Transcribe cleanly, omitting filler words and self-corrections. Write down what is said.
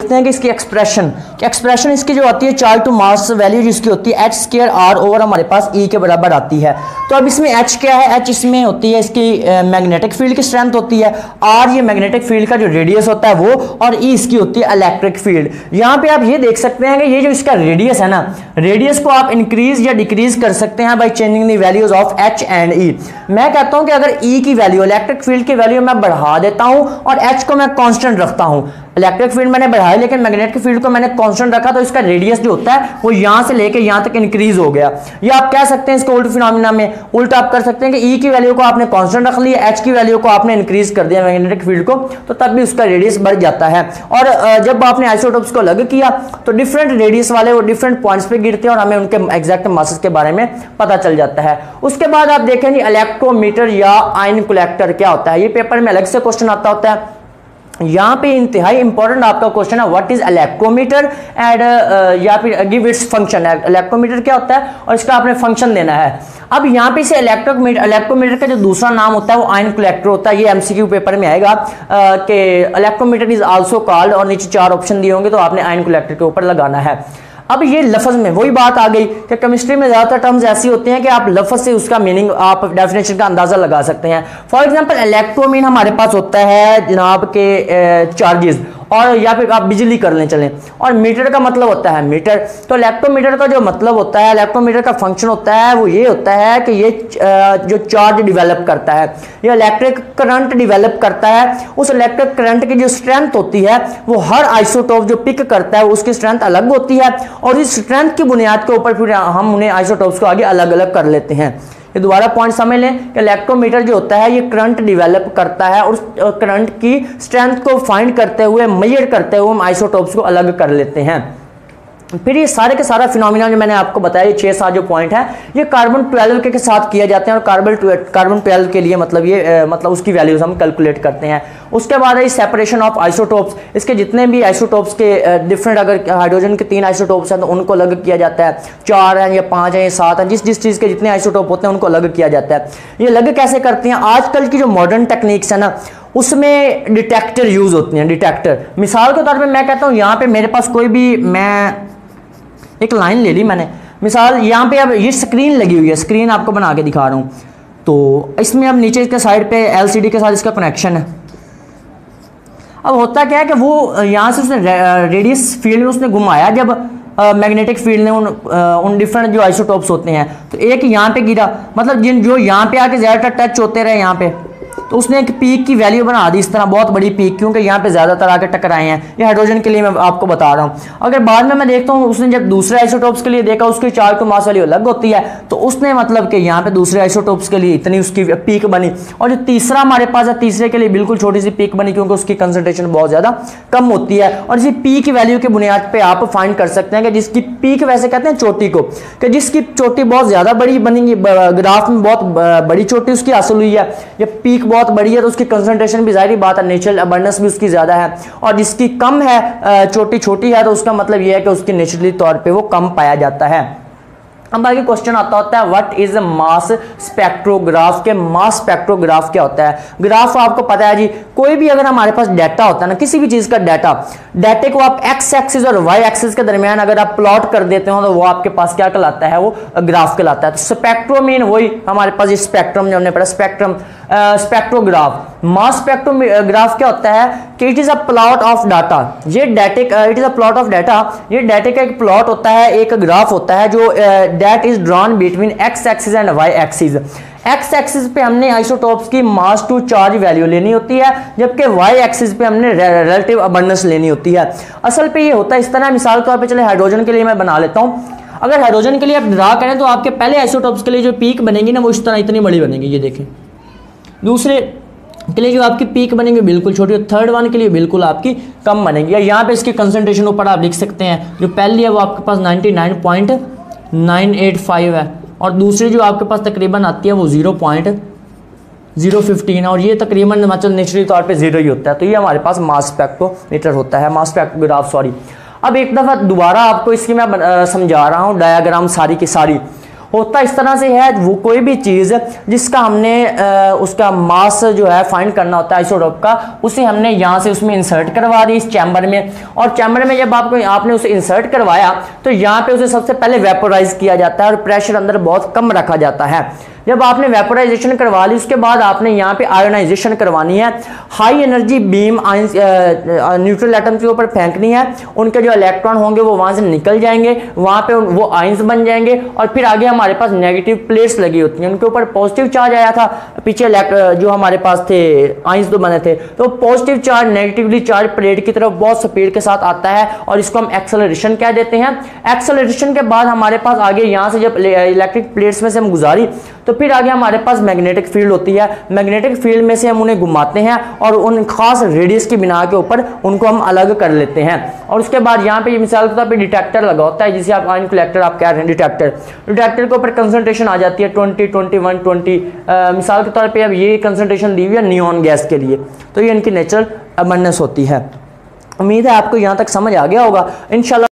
देखते हैं कि इसकी एक्सप्रेशन इसकी जो आती है चार्ज टू मास वैल्यू जिसकी होती है एच स्क्वायर आर ओवर हमारे पास ई के बराबर आती है। तो अब इसमें एच क्या है, एच इसमें होती है इसकी मैग्नेटिक फील्ड की स्ट्रेंथ होती है, आर ये मैग्नेटिक फील्ड का जो रेडियस होता है वो, और ई इसकी होती है इलेक्ट्रिक फील्ड। यहाँ पे आप ये देख सकते हैं कि ये जो इसका रेडियस है ना, रेडियस को आप इंक्रीज या डिक्रीज कर सकते हैं by changing the values of H and E. मैं कहता हूं कि अगर ई की वैल्यू, इलेक्ट्रिक फील्ड की वैल्यू मैं बढ़ा देता हूं और एच को मैं कांस्टेंट रखता हूं, इलेक्ट्रिक फील्ड मैंने बढ़ाया लेकिन मैग्नेटिक फील्ड को मैंने कांस्टेंट रखा, तो इसका रेडियस जो होता है वो यहां से लेके यहां तक इंक्रीज हो गया। या आप कह सकते हैं इसको उल्ट फिनोमेना में उल्टा आप कर सकते हैं कि ई की वैल्यू को आपने कांस्टेंट रख लिया, एच की वैल्यू को आपने इंक्रीज कर दिया मैग्नेटिक फील्ड को, तो तब भी उसका रेडियस बढ़ जाता है। और जब आपने आइसोटोप्स को अलग किया तो डिफरेंट रेडियस वाले वो डिफरेंट पॉइंट्स पे गिरते हैं और हमें उनके एग्जैक्ट मासेस के बारे में पता चल जाता है। उसके बाद आप देखेंगे इलेक्ट्रोमीटर या आयन कलेक्टर क्या होता है, ये पेपर में अलग से क्वेश्चन आता होता है। यहाँ पे इंतहाई इंपॉर्टेंट आपका क्वेश्चन है व्हाट इज इलेक्ट्रोमीटर एंड या फिर गिव इट्स फंक्शन। इलेक्ट्रोमीटर क्या होता है और इसका आपने फंक्शन देना है। अब यहाँ पे से इलेक्ट्रोमीटर का जो दूसरा नाम होता है वो आयन कलेक्टर होता है। ये एमसीक्यू पेपर में आएगा कि इलेक्ट्रोमीटर इज आल्सो कॉल्ड, और नीचे 4 ऑप्शन दिए होंगे तो आपने आयन कलेक्टर के ऊपर लगाना है। अब ये लफ्ज में वही बात आ गई कि केमिस्ट्री में ज्यादातर टर्म्स ऐसी होती हैं कि आप लफ्ज से उसका मीनिंग, आप डेफिनेशन का अंदाजा लगा सकते हैं। फॉर एग्जांपल इलेक्ट्रोमीन हमारे पास होता है जनाब के चार्जेस, और या फिर आप बिजली कर लें चलें, और मीटर का मतलब होता है मीटर। तो इलेक्ट्रोमीटर का जो मतलब होता है, इलेक्ट्रोमीटर का फंक्शन होता है वो ये होता है कि ये जो चार्ज डिवेलप करता है, ये इलेक्ट्रिक करंट डिवेलप करता है। उस इलेक्ट्रिक करंट की जो स्ट्रेंथ होती है वो हर आइसोटोप जो पिक करता है उसकी स्ट्रेंथ अलग होती है, और इस स्ट्रेंथ की बुनियाद के ऊपर फिर हम उन्हें आइसोटोप्स को आगे अलग अलग कर लेते हैं। ये दोबारा पॉइंट समझ लें कि इलेक्ट्रोमीटर जो होता है ये करंट डिवेलप करता है, और उस करंट की स्ट्रेंथ को फाइंड करते हुए, मेजर करते हुए हम आइसोटोप्स को अलग कर लेते हैं। फिर ये सारे के सारा फिनोमिना जो मैंने आपको बताया, ये 6-7 जो पॉइंट है ये कार्बन 12 के साथ किया जाते हैं, और कार्बन 12 के लिए मतलब ये मतलब उसकी वैल्यूज हम कैलकुलेट करते हैं। उसके बाद है सेपरेशन ऑफ आइसोटोप्स। इसके जितने भी आइसोटोप्स के डिफरेंट, अगर हाइड्रोजन के 3 आइसोटोप्स हैं तो उनको अलग किया जाता है, 4 हैं या 5 हैं या 7 हैं, जिस चीज़ के जितने आइसोटोप होते हैं उनको अलग किया जाता है। ये अलग कैसे करते हैं, आजकल की जो मॉडर्न टेक्निक्स है ना उसमें डिटेक्टर यूज होती हैं। डिटेक्टर मिसाल के तौर पर मैं कहता हूँ, यहाँ पे मेरे पास कोई भी, मैं एक लाइन ले ली मैंने, मिसाल यहाँ पे अब ये स्क्रीन लगी हुई है, स्क्रीन आपको बना के दिखा रहा हूँ, तो इसमें अब नीचे इसके साइड पे एलसीडी के साथ इसका कनेक्शन है। अब होता क्या है कि वो यहाँ से उसने रेडियस फील्ड में उसने घुमाया, जब मैग्नेटिक फील्ड ने उन डिफरेंट जो आइसोटोप्स होते हैं, तो एक यहाँ पे गिरा, मतलब जिन जो यहाँ पे आके ज़्यादातर टच होते रहे यहाँ पे, तो उसने एक पीक की वैल्यू बना दी इस तरह, बहुत बड़ी पीक, क्योंकि यहाँ पे ज़्यादातर आके टकराए हैं। ये हाइड्रोजन के लिए मैं आपको बता रहा हूँ। अगर बाद में मैं देखता हूँ उसने जब दूसरे आइसोटोप्स के लिए देखा, उसकी चार्ज टू मास वैल्यू अलग होती है, तो उसने मतलब कि यहाँ पे दूसरे आइसोटोप्स के लिए इतनी उसकी पीक बनी, और जो तीसरा हमारे पास है तीसरे के लिए बिल्कुल छोटी सी पीक बनी, क्योंकि उसकी कंसंट्रेशन बहुत ज़्यादा कम होती है। और इसी पीक वैल्यू की बुनियाद पर आप फाइंड कर सकते हैं कि जिसकी पीक, वैसे कहते हैं चोटी को, कि जिसकी चोटी बहुत ज़्यादा बड़ी बनेगी, ग्राफ में बहुत बड़ी चोटी उसकी हासिल हुई है, जब पीक बहुत बड़ी है तो उसकी कंसंट्रेशन भी जाहिर बात है, नेचुरल अबंडेंस भी उसकी ज्यादा है, और जिसकी कम है, छोटी छोटी है, तो उसका मतलब यह है कि उसकी नेचुरली तौर पे वो कम पाया जाता है। अब आगे क्वेश्चन आता होता है व्हाट इज मास स्पेक्ट्रोग्राफ, के मास स्पेक्ट्रोग्राफ क्या होता है। ग्राफ आपको पता है जी, कोई भी अगर हमारे पास डाटा होता है ना, किसी भी चीज का डाटे को आप एक्स एक्सिस और वाई एक्सिस के दरमियान अगर आप प्लॉट कर देते हो तो वो आपके पास क्या कहलाता है, वो ग्राफ कहलाता है। तो स्पेक्ट्रोमीन वही हमारे पास स्पेक्ट्रम जो हमने पढ़ा, स्पेक्ट्रम स्पेक्ट्रोग्राफ। मास स्पेक्ट्रोग्राफ क्या होता है कि it is a plot of data, ये डाटे it is a plot of data, ये डाटे का एक प्लॉट होता है, एक ग्राफ होता है जो that is drawn between x axis and y axis. X axis पे हमने आइसोटोप्स की मास टू चार्ज वैल्यू लेनी होती है, जबकि वाई एक्सिस पे हमने रिलेटिव अबंडेंस लेनी होती है। असल पे ये होता है इस तरह, मिसाल के तौर पे चले हाइड्रोजन के लिए मैं बना लेता हूँ। अगर हाइड्रोजन के लिए आप ड्रा करें तो आपके पहले आइसोटोप्स के लिए जो पीक बनेगी ना वो इस तरह इतनी बड़ी बनेगी, ये देखें। दूसरे के लिए जो आपकी पीक बनेगी बिल्कुल छोटी, थर्ड वन के लिए बिल्कुल आपकी कम बनेगी। या यहाँ पे इसकी कंसंट्रेशन ऊपर आप लिख सकते हैं, जो पहली है वो आपके पास 99.985 है, और दूसरी जो आपके पास तकरीबन आती है वो 0.015 है, और ये तकरीबन मतलब नेचुरली तौर पे 0 ही होता है। तो ये हमारे पास मास स्पेक्ट्रोमीटर होता है, मास स्पेक्ट्रोग्राफ सॉरी। अब एक दफ़ा दोबारा आपको इसकी मैं समझा रहा हूँ डायग्राम सारी की सारी। होता इस तरह से है, वो कोई भी चीज़ जिसका हमने उसका मास जो है फाइंड करना होता है आइसोटोप का, उसे हमने यहाँ से उसमें इंसर्ट करवा दी इस चैम्बर में, और चैम्बर में जब आपने उसे इंसर्ट करवाया तो यहाँ पे उसे सबसे पहले वेपोराइज किया जाता है और प्रेशर अंदर बहुत कम रखा जाता है। जब आपने वेपोराइजेशन करवा ली उसके बाद आपने यहाँ पे आयोनाइजेशन करवानी है, high energy beam neutral atom के ऊपर फेंकनी है, उनके जो इलेक्ट्रॉन होंगे वो वहां से निकल जाएंगे, वहां पे वो आयंस बन जाएंगे, और फिर आगे हमारे पास नेगेटिव प्लेट्स लगी होती हैं, उनके ऊपर पॉजिटिव चार्ज आया था, पीछे जो हमारे पास थे आयंस तो बने थे, तो positive charge negatively charge plate की तरफ बहुत स्पीड के साथ आता है और इसको हम एक्सेलरेशन कह देते हैं। एक्सेलरेशन के बाद हमारे पास आगे यहाँ से जब इलेक्ट्रिक प्लेट्स में से हम गुजारी तो फिर आगे हमारे पास मैग्नेटिक फील्ड होती है, मैग्नेटिक फील्ड में से हम उन्हें घुमाते हैं और उन खास रेडियस की बिना के ऊपर उनको हम अलग कर लेते हैं। और उसके बाद यहाँ पे मिसाल के तौर पे डिटेक्टर लगा होता है, जिसे आप आयन कलेक्टर आप कह रहे हैं, डिटेक्टर के ऊपर कंसंट्रेशन आ जाती है 20, 21, 20। मिसाल के तौर पर अब ये कंसंट्रेशन दी हुई है नियॉन गैस के लिए, तो ये इनकी नेचुरल अबंडेंस होती है। उम्मीद है आपको यहाँ तक समझ आ गया होगा। इंशाल्लाह